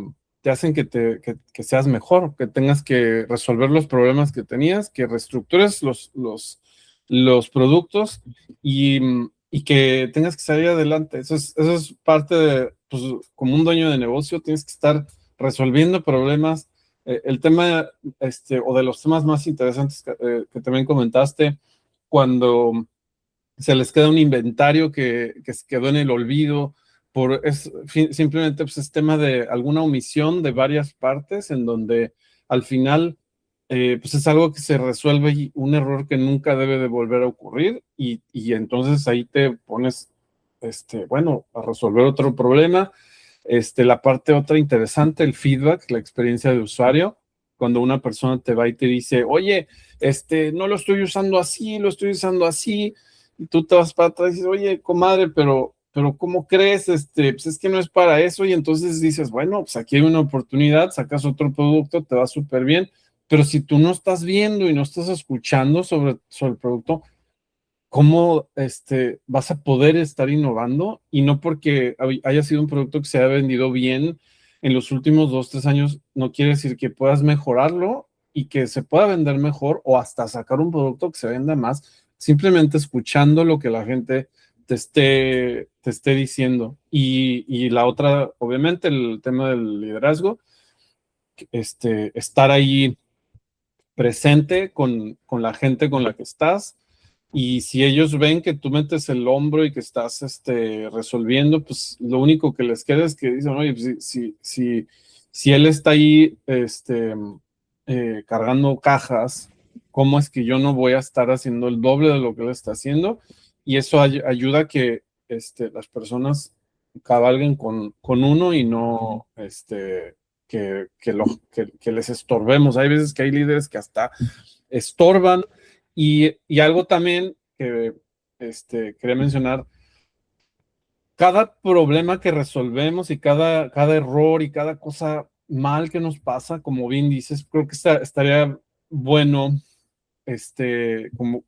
hacen que seas mejor, que tengas que resolver los problemas que tenías, que reestructures los productos y que tengas que salir adelante. Eso es parte de, pues, como un dueño de negocio, tienes que estar resolviendo problemas. El tema, o de los temas más interesantes que también comentaste, cuando se les queda un inventario que se quedó en el olvido, simplemente pues, es tema de alguna omisión de varias partes en donde al final pues es algo que se resuelve y un error que nunca debe de volver a ocurrir y entonces ahí te pones, bueno, a resolver otro problema. La parte otra interesante, el feedback, la experiencia de usuario, cuando una persona te va y te dice, oye, no lo estoy usando así, lo estoy usando así, y tú te vas para atrás y dices, oye, comadre, pero ¿cómo crees? Pues es que no es para eso, y entonces dices, bueno, pues aquí hay una oportunidad, sacas otro producto, te va súper bien, pero si tú no estás viendo y no estás escuchando sobre el producto, ¿cómo vas a poder estar innovando? Y no porque haya sido un producto que se haya vendido bien en los últimos 2, 3 años, no quiere decir que puedas mejorarlo y que se pueda vender mejor o hasta sacar un producto que se venda más, simplemente escuchando lo que la gente te esté diciendo. Y la otra, obviamente, el tema del liderazgo, estar ahí presente con la gente con la que estás y si ellos ven que tú metes el hombro y que estás resolviendo, pues lo único que les queda es que dicen, oye, pues, si él está ahí cargando cajas, ¿cómo es que yo no voy a estar haciendo el doble de lo que él está haciendo? Y eso ayuda a que las personas cabalguen con uno y no que les estorbemos. Hay veces que hay líderes que hasta estorban. Y algo también que quería mencionar, cada problema que resolvemos y cada error y cada cosa mal que nos pasa, como bien dices, creo que estaría bueno como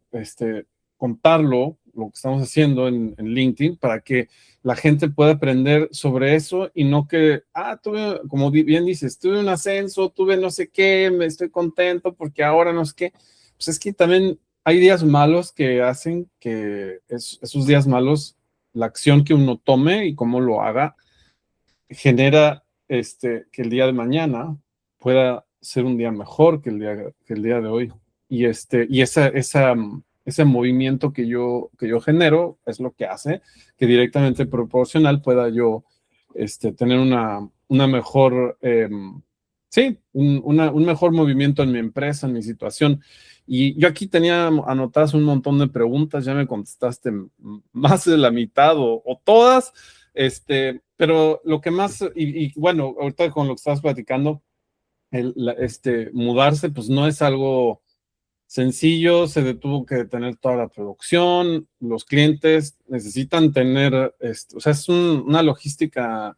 contarlo, lo que estamos haciendo en LinkedIn, para que la gente pueda aprender sobre eso y no que, tuve, como bien dices, tuve un ascenso, tuve no sé qué, me estoy contento porque ahora no sé qué. Pues es que también hay días malos que hacen que esos días malos, la acción que uno tome y cómo lo haga, genera que el día de mañana pueda ser un día mejor que el día de hoy. Y ese movimiento que yo genero es lo que hace que directamente proporcional pueda yo tener una mejor, sí, un mejor movimiento en mi empresa, en mi situación. Y yo aquí tenía anotadas un montón de preguntas, ya me contestaste más de la mitad o todas. Pero lo que más, y bueno, ahorita con lo que estabas platicando, mudarse, pues no es algo sencillo, se detuvo que detener toda la producción, los clientes necesitan tener, o sea, es una logística,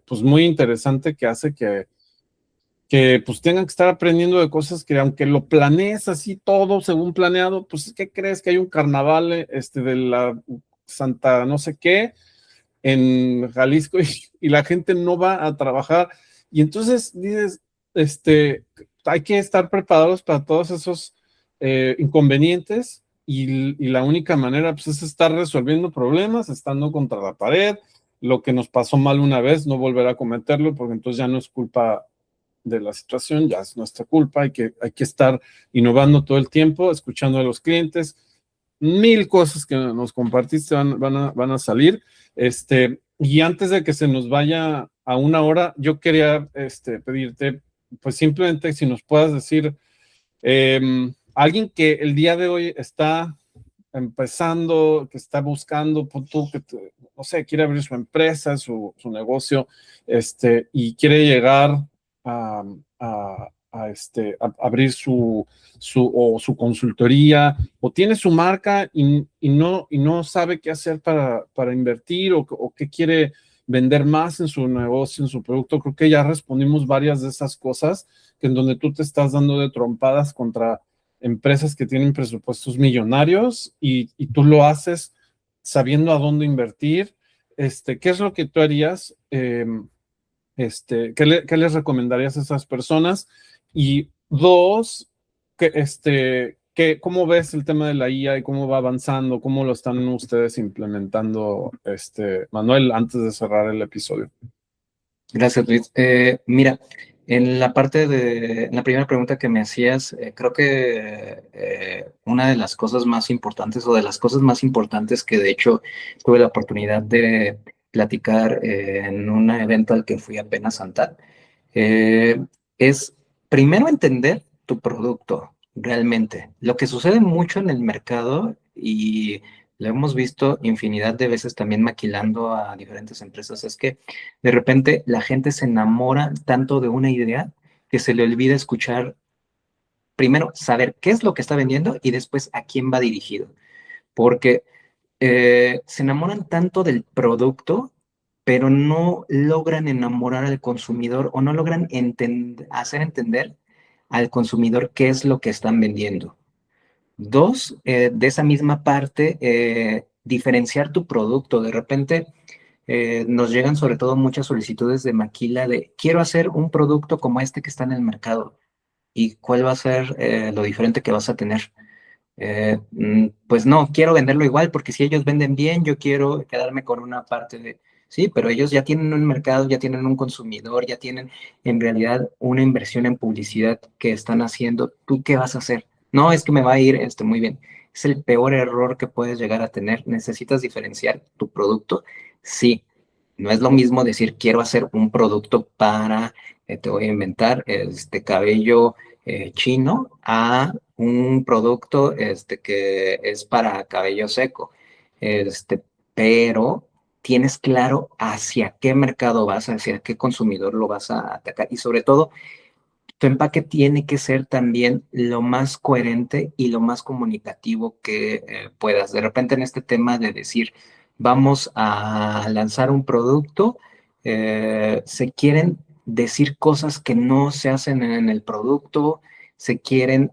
pues muy interesante que hace que pues tengan que estar aprendiendo de cosas que aunque lo planees así todo según planeado, pues ¿qué crees? Que hay un carnaval, de la Santa no sé qué, en Jalisco y la gente no va a trabajar. Y entonces dices, hay que estar preparados para todos esos inconvenientes y la única manera pues, es estar resolviendo problemas, estando contra la pared. Lo que nos pasó mal una vez, no volver a cometerlo, porque entonces ya no es culpa de la situación, ya es nuestra culpa, hay que estar innovando todo el tiempo, escuchando a los clientes, mil cosas que nos compartiste van a salir. Y antes de que se nos vaya a una hora, yo quería pedirte, pues simplemente si nos puedas decir, alguien que el día de hoy está empezando, que está buscando, tú, no sé, quiere abrir su empresa, su negocio, y quiere llegar a, a abrir su consultoría, o tiene su marca y no sabe qué hacer para invertir o qué quiere vender más en su negocio, en su producto. Creo que ya respondimos varias de esas cosas, que en donde tú te estás dando de trompadas contra empresas que tienen presupuestos millonarios y tú lo haces sabiendo a dónde invertir. ¿Qué es lo que tú harías? ¿Qué les recomendarías a esas personas? Y dos, ¿cómo ves el tema de la IA y cómo va avanzando? ¿Cómo lo están ustedes implementando, Manuel, antes de cerrar el episodio? Gracias, Luis. Mira, en la primera pregunta que me hacías, creo que una de las cosas más importantes o de las cosas más importantes que de hecho tuve la oportunidad de platicar en un evento al que fui apenas a Antal, eh, es primero entender tu producto realmente. Lo que sucede mucho en el mercado y lo hemos visto infinidad de veces también maquilando a diferentes empresas, es que de repente la gente se enamora tanto de una idea que se le olvida escuchar, primero, saber qué es lo que está vendiendo y después a quién va dirigido. Porque se enamoran tanto del producto, pero no logran enamorar al consumidor o no logran hacer entender al consumidor qué es lo que están vendiendo. Dos, de esa misma parte, diferenciar tu producto. De repente nos llegan sobre todo muchas solicitudes de maquila de quiero hacer un producto como este que está en el mercado y cuál va a ser lo diferente que vas a tener. Pues no, quiero venderlo igual porque si ellos venden bien, yo quiero quedarme con una parte de, sí, pero ellos ya tienen un mercado, ya tienen un consumidor, ya tienen en realidad una inversión en publicidad que están haciendo. ¿Tú qué vas a hacer? No, es que me va a ir muy bien. Es el peor error que puedes llegar a tener. ¿Necesitas diferenciar tu producto? Sí. No es lo mismo decir quiero hacer un producto para, te voy a inventar, este cabello chino a un producto que es para cabello seco. Pero tienes claro hacia qué mercado vas, hacia qué consumidor lo vas a atacar y sobre todo tu empaque tiene que ser también lo más coherente y lo más comunicativo que puedas. De repente en este tema de decir, vamos a lanzar un producto, se quieren decir cosas que no se hacen en el producto, se quieren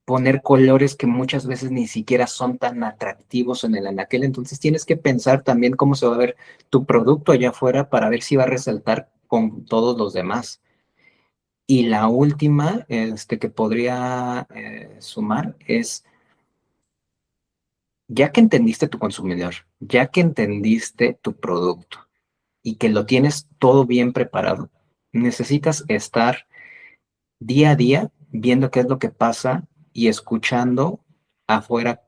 poner colores que muchas veces ni siquiera son tan atractivos en el anaquel. Entonces tienes que pensar también cómo se va a ver tu producto allá afuera para ver si va a resaltar con todos los demás. Y la última, que podría sumar es, ya que entendiste tu consumidor, ya que entendiste tu producto y que lo tienes todo bien preparado, necesitas estar día a día viendo qué es lo que pasa y escuchando afuera,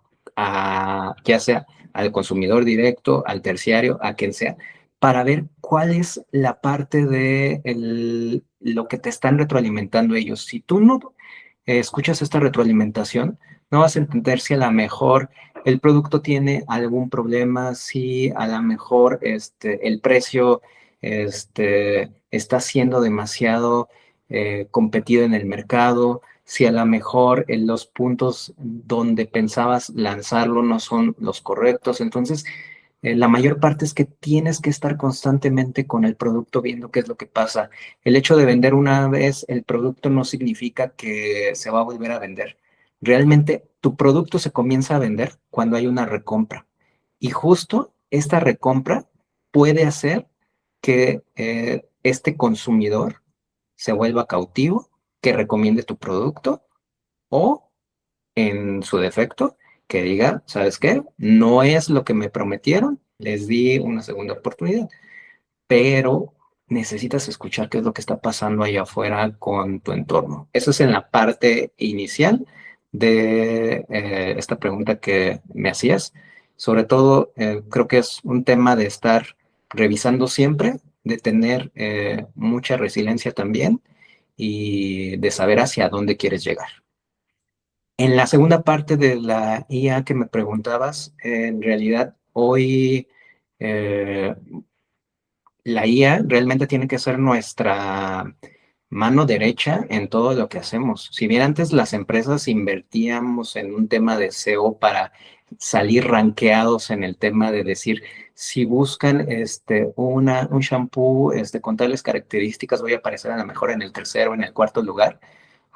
ya sea al consumidor directo, al terciario, a quien sea, para ver cuál es la parte de lo que te están retroalimentando ellos. Si tú no escuchas esta retroalimentación, no vas a entender si a lo mejor el producto tiene algún problema, si a lo mejor el precio está siendo demasiado competido en el mercado, si a lo mejor en los puntos donde pensabas lanzarlo no son los correctos. Entonces, la mayor parte es que tienes que estar constantemente con el producto viendo qué es lo que pasa. El hecho de vender una vez el producto no significa que se va a volver a vender. Realmente tu producto se comienza a vender cuando hay una recompra. Y justo esta recompra puede hacer que este consumidor se vuelva cautivo, que recomiende tu producto o, en su defecto, que diga, ¿sabes qué? No es lo que me prometieron, les di una segunda oportunidad, pero necesitas escuchar qué es lo que está pasando allá afuera con tu entorno. Eso es en la parte inicial de esta pregunta que me hacías. Sobre todo, creo que es un tema de estar revisando siempre, de tener mucha resiliencia también y de saber hacia dónde quieres llegar. En la segunda parte de la IA que me preguntabas, en realidad hoy eh, la IA realmente tiene que ser nuestra mano derecha en todo lo que hacemos. Si bien antes las empresas invertíamos en un tema de SEO para salir rankeados en el tema de decir, si buscan un shampoo con tales características, voy a aparecer a lo mejor en el tercero o en el cuarto lugar.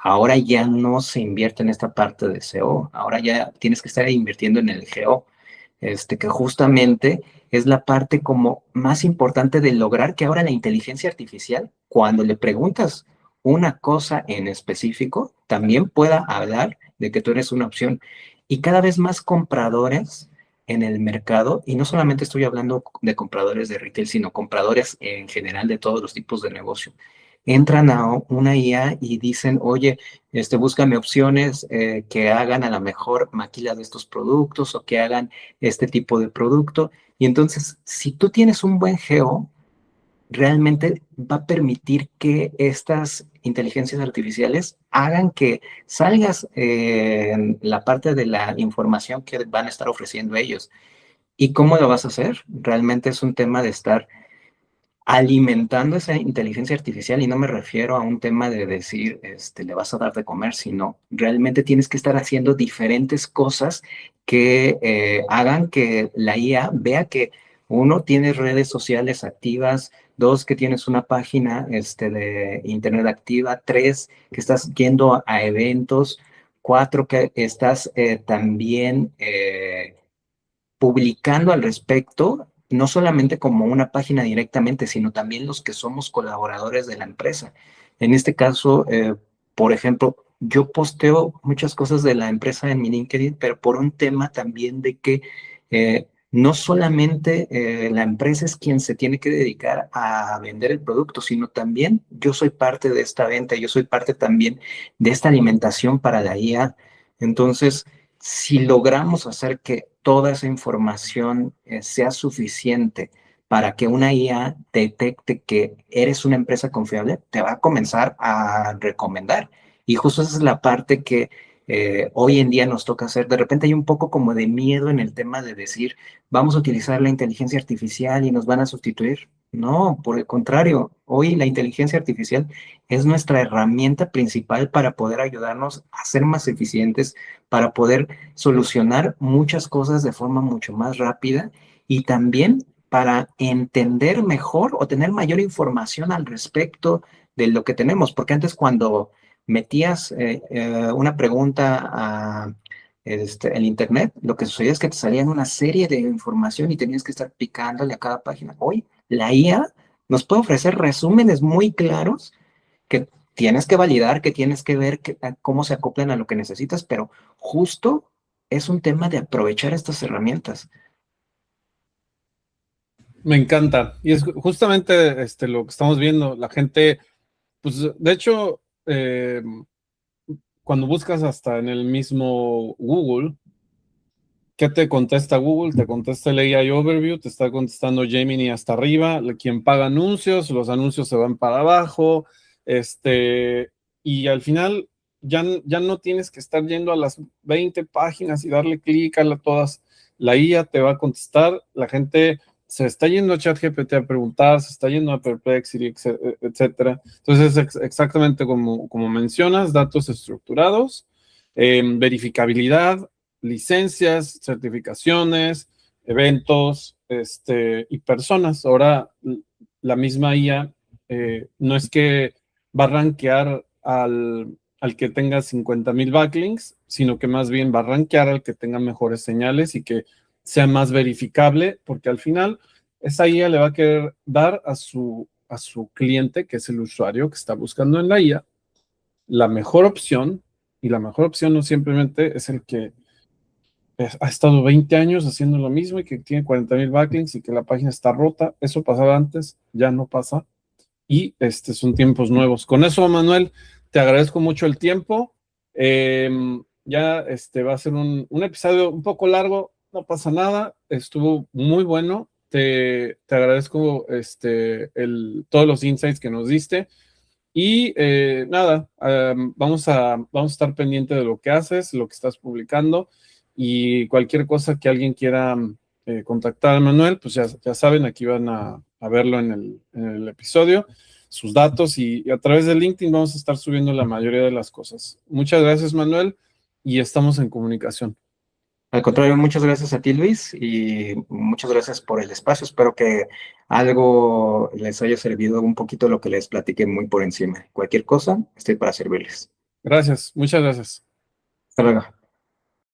Ahora ya no se invierte en esta parte de SEO. Ahora ya tienes que estar invirtiendo en el GEO, que justamente es la parte como más importante de lograr que ahora la inteligencia artificial, cuando le preguntas una cosa en específico, también pueda hablar de que tú eres una opción. Y cada vez más compradores en el mercado, y no solamente estoy hablando de compradores de retail, sino compradores en general de todos los tipos de negocio, entran a una IA y dicen, oye, búscame opciones que hagan a la mejor maquila de estos productos o que hagan este tipo de producto. Y entonces, si tú tienes un buen geo, realmente va a permitir que estas inteligencias artificiales hagan que salgas en la parte de la información que van a estar ofreciendo ellos. ¿Y cómo lo vas a hacer? Realmente es un tema de estar alimentando esa inteligencia artificial y no me refiero a un tema de decir, le vas a dar de comer, sino realmente tienes que estar haciendo diferentes cosas que hagan que la IA vea que uno, tienes redes sociales activas, dos, que tienes una página de internet activa, tres, que estás yendo a eventos, cuatro, que estás también publicando al respecto, no solamente como una página directamente, sino también los que somos colaboradores de la empresa. En este caso, por ejemplo, yo posteo muchas cosas de la empresa en mi LinkedIn, pero por un tema también de que no solamente la empresa es quien se tiene que dedicar a vender el producto, sino también yo soy parte de esta venta, yo soy parte también de esta alimentación para la IA. Entonces, si logramos hacer que toda esa información sea suficiente para que una IA detecte que eres una empresa confiable, te va a comenzar a recomendar. Y justo esa es la parte que hoy en día nos toca hacer. De repente hay un poco como de miedo en el tema de decir, vamos a utilizar la inteligencia artificial y nos van a sustituir. No, por el contrario, hoy la inteligencia artificial es nuestra herramienta principal para poder ayudarnos a ser más eficientes, para poder solucionar muchas cosas de forma mucho más rápida y también para entender mejor o tener mayor información al respecto de lo que tenemos, porque antes cuando metías una pregunta a el internet, lo que sucedía es que te salían una serie de información y tenías que estar picándole a cada página. Hoy la IA nos puede ofrecer resúmenes muy claros que tienes que validar, que tienes que ver cómo se acoplan a lo que necesitas, pero justo es un tema de aprovechar estas herramientas. Me encanta. Y es justamente lo que estamos viendo. La gente, pues de hecho, cuando buscas hasta en el mismo Google, ¿qué te contesta Google? Te contesta el AI Overview, te está contestando Gemini hasta arriba, quien paga anuncios, los anuncios se van para abajo, y al final ya no tienes que estar yendo a las 20 páginas y darle clic a todas. La IA te va a contestar, la gente se está yendo a ChatGPT a preguntar, se está yendo a Perplexity, etcétera. Entonces, es exactamente como mencionas, datos estructurados, verificabilidad, licencias, certificaciones, eventos, y personas. Ahora, la misma IA no es que va a rankear al que tenga 50,000 backlinks, sino que más bien va a rankear al que tenga mejores señales y que sea más verificable, porque al final esa IA le va a querer dar a su cliente, que es el usuario que está buscando en la IA, la mejor opción, y la mejor opción no simplemente es el que ha estado 20 años haciendo lo mismo y que tiene 40,000 backlinks y que la página está rota. Eso pasaba antes, ya no pasa. Y son tiempos nuevos. Con eso, Manuel, te agradezco mucho el tiempo. Ya va a ser un episodio un poco largo, no pasa nada. Estuvo muy bueno. Te agradezco todos los insights que nos diste. Y nada, vamos a estar pendiente de lo que haces, lo que estás publicando y cualquier cosa que alguien quiera contactar a Manuel, pues ya saben, aquí van a verlo en el episodio, sus datos y a través de LinkedIn vamos a estar subiendo la mayoría de las cosas. Muchas gracias, Manuel, y estamos en comunicación. Al contrario, muchas gracias a ti, Luis, y muchas gracias por el espacio. Espero que algo les haya servido un poquito lo que les platiqué muy por encima. Cualquier cosa, estoy para servirles. Gracias, muchas gracias. Hasta luego.